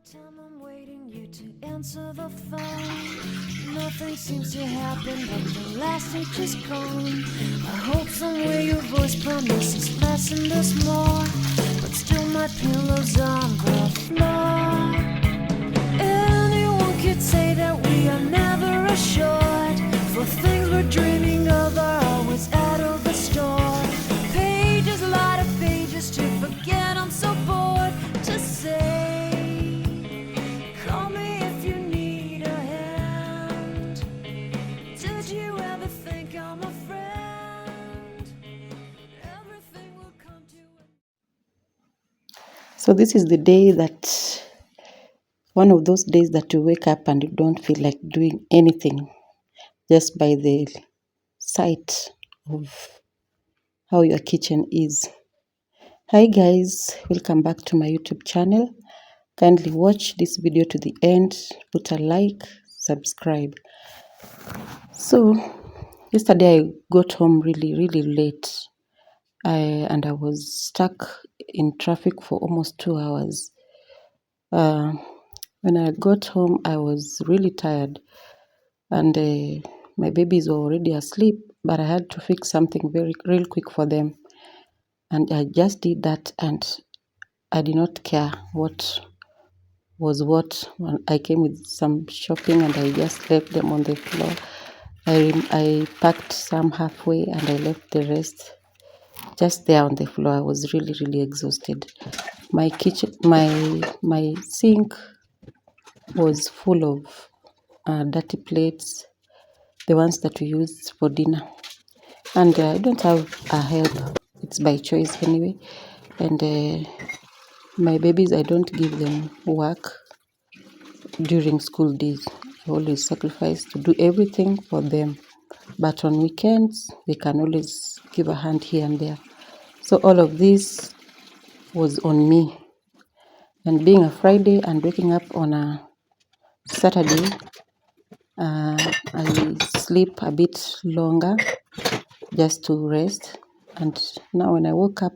time I'm waiting you to answer the phone. Nothing seems to happen, but the last inch is gone. I hope somewhere your voice promises less and us more, but still my pillow's on the floor. Anyone could say that we are never assured, for things we're dreaming of are always out of the store. Pages, a lot of pages to forget. I'm so bored to say. Call me if you need a hand. Did you ever think I'm a friend? Everything will come to an So this is the day that, one of those days that you wake up and you don't feel like doing anything, just by the sight of how your kitchen is. Hi guys, welcome back to my YouTube channel. Kindly watch this video to the end, put a like, subscribe. So yesterday I got home really late, and I was stuck in traffic for almost 2 hours. When I got home, I was really tired, and my babies were already asleep, but I had to fix something real quick for them. And I just did that, and I did not care what was what. When I came with some shopping, and I just left them on the floor. I packed some halfway, and I left the rest just there on the floor. I was really exhausted. My kitchen, my sink was full of dirty plates, the ones that we use for dinner. And I don't have a help. It's by choice anyway. And my babies, I don't give them work during school days. I always sacrifice to do everything for them. But on weekends, they can always give a hand here and there. So all of this was on me. And being a Friday and waking up on a Saturday, I sleep a bit longer just to rest. And now when I woke up,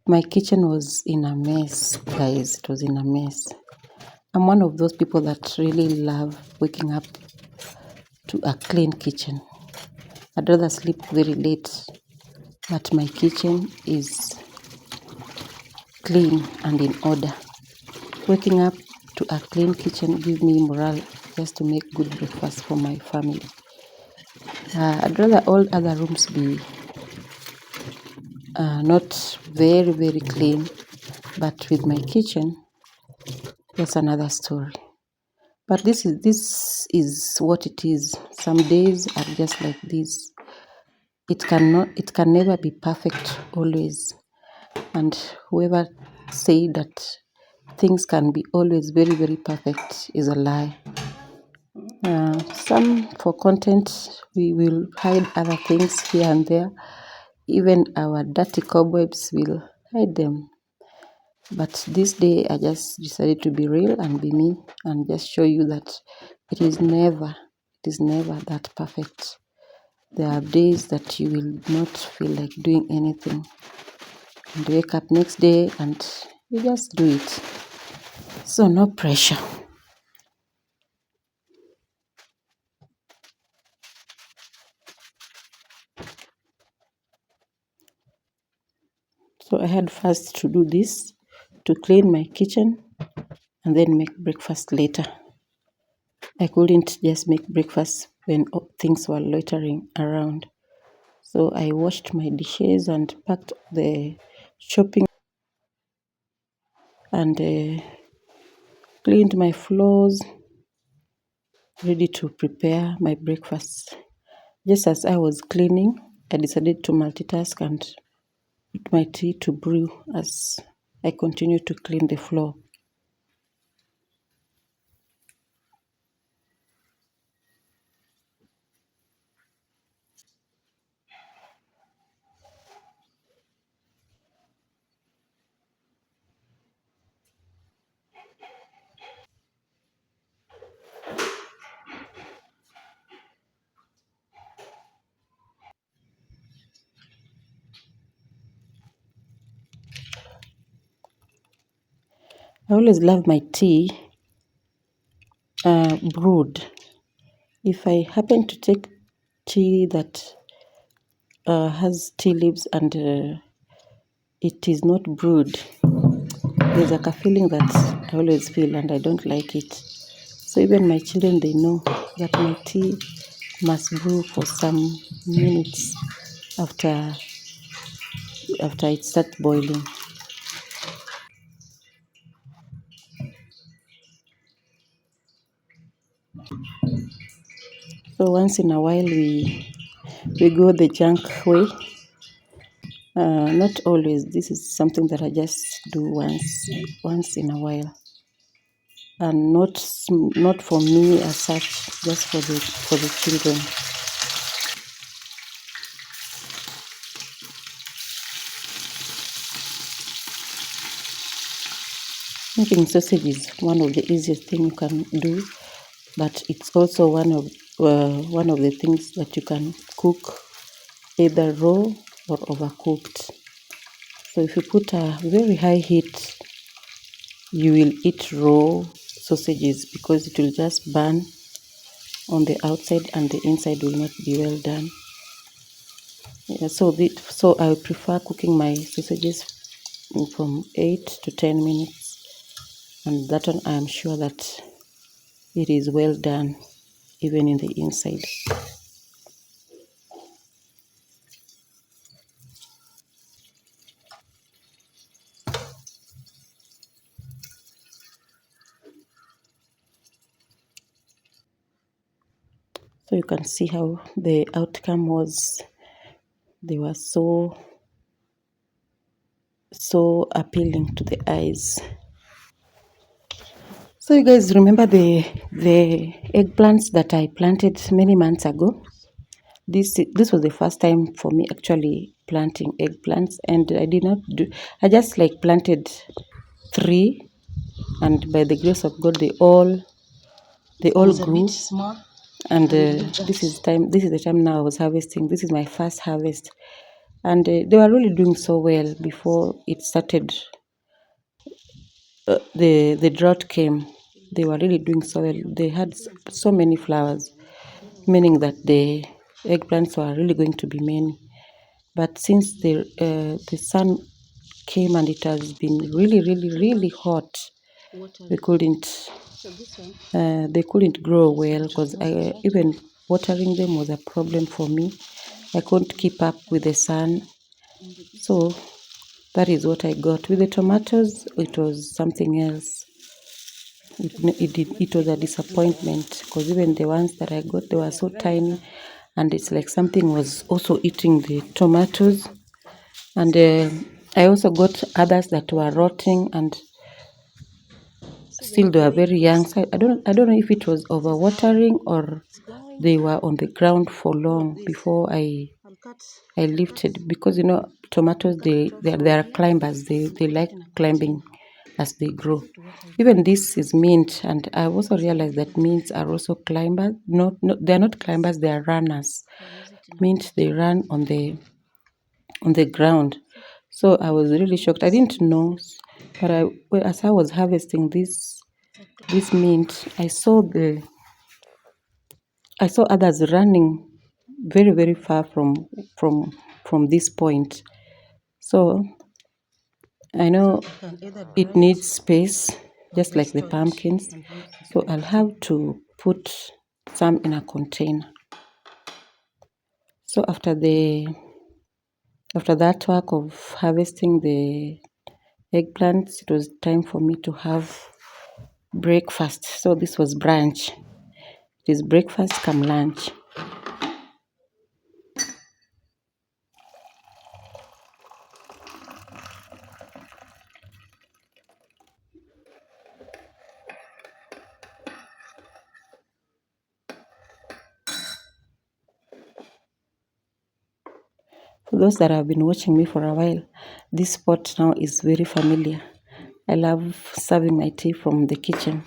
my kitchen was in a mess, guys. It was in a mess. I'm one of those people that really love waking up to a clean kitchen. I'd rather sleep very late, but my kitchen is clean and in order. Waking up to a clean kitchen gives me morale just to make good breakfast for my family. I'd rather all other rooms be not very clean, but with my kitchen, that's another story. But this is what it is. Some days are just like this. It can never be perfect always. And whoever say that things can be always very perfect is a lie. Some for content, we will hide other things here and there. Even our dirty cobwebs will hide them. But this day, I just decided to be real and be me and just show you that it is never that perfect. There are days that you will not feel like doing anything and wake up next day and you just do it. So no pressure. So I had first to do this, to clean my kitchen and then make breakfast later. I couldn't just make breakfast when things were loitering around. So I washed my dishes and packed the shopping and cleaned my floors, ready to prepare my breakfast. Just as I was cleaning, I decided to multitask and put my tea to brew as I continued to clean the floor. I always love my tea brewed. If I happen to take tea that has tea leaves and it is not brewed, there's like a feeling that I always feel and I don't like it. So even my children, they know that my tea must brew for some minutes after it starts boiling. So once in a while we go the junk way. Not always. This is something that I just do once in a while, and not for me as such, just for the children. Making sausage is one of the easiest thing you can do, but it's also one of the things that you can cook either raw or overcooked. So if you put a very high heat, you will eat raw sausages because it will just burn on the outside and the inside will not be well done. Yeah, so I prefer cooking my sausages from 8 to 10 minutes, and that one I am sure that it is well done, even in the inside. So you can see how the outcome was. They were so appealing to the eyes. So you guys remember the eggplants that I planted many months ago? This was the first time for me actually planting eggplants, and I just like planted 3, and by the grace of God they all grew. And this is the time now I was harvesting. This is my first harvest, and they were really doing so well before it started. The drought came. They were really doing so well. They had so many flowers, meaning that the eggplants were really going to be many. But since the sun came and it has been really, really, really hot, they couldn't grow well, because even watering them was a problem for me. I couldn't keep up with the sun. So that is what I got. With the tomatoes, it was something else. It was a disappointment, because even the ones that I got, they were so tiny, and it's like something was also eating the tomatoes. And I also got others that were rotting, and still they were very young. So I don't know if it was overwatering or they were on the ground for long before I lifted, because tomatoes, they are climbers. They like climbing as they grow. Even this is mint, and I also realized that mints are also climbers. They are not climbers, they are runners. Mint, they run on the ground. So I was really shocked. I didn't know, but as I was harvesting this mint, I saw others running very, very far from from this point. So I know it needs space, just like the pumpkins. So I'll have to put some in a container. So after that work of harvesting the eggplants, it was time for me to have breakfast. So this was brunch. It is breakfast come lunch. For those that have been watching me for a while, this spot now is very familiar. I love serving my tea from the kitchen.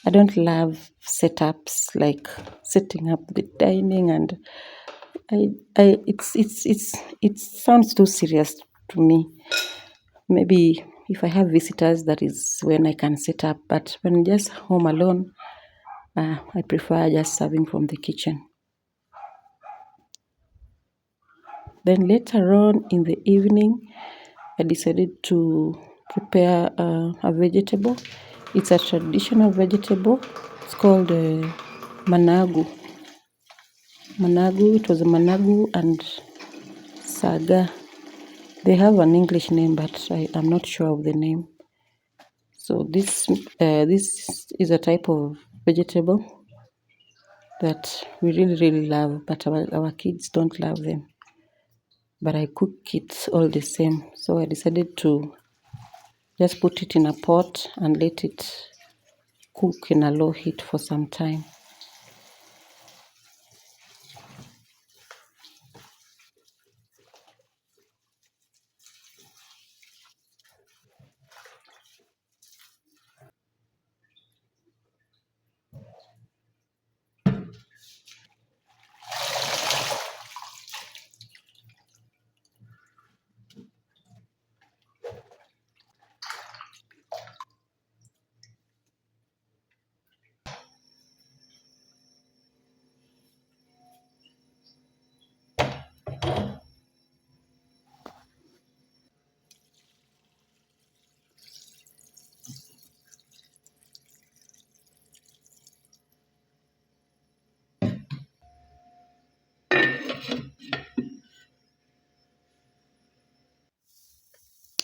I don't love setups like setting up the dining, and it sounds too serious to me. Maybe if I have visitors, that is when I can set up. But when just home alone, I prefer just serving from the kitchen. Then later on in the evening, I decided to prepare a vegetable. It's a traditional vegetable. It's called managu. Managu, it was managu and saga. They have an English name, but I'm not sure of the name. So this is a type of vegetable that we really love, but our kids don't love them. But I cook it all the same. So I decided to just put it in a pot and let it cook in a low heat for some time.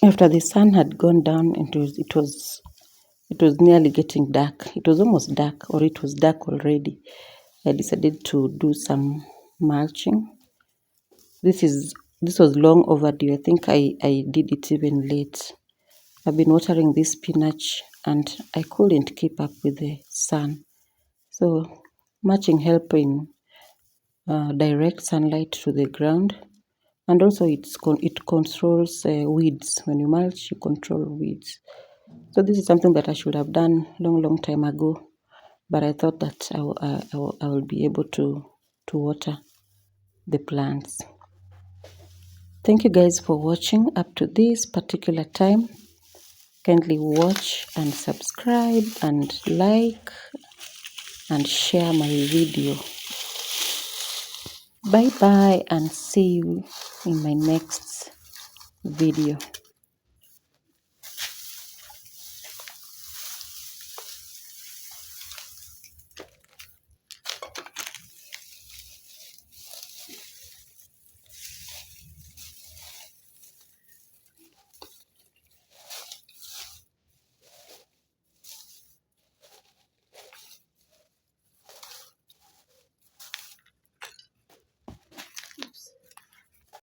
After the sun had gone down, it was nearly getting dark. It was almost dark, or it was dark already. I decided to do some mulching. This was long overdue. I think I did it even late. I've been watering this spinach and I couldn't keep up with the sun. So mulching help in direct sunlight to the ground, and also it controls weeds. When you mulch, you control weeds. So this is something that I should have done long time ago, but I thought that I will be able to water the plants. Thank you guys for watching up to this particular time. Kindly watch and subscribe and like and share my video. Bye bye, and see you in my next video.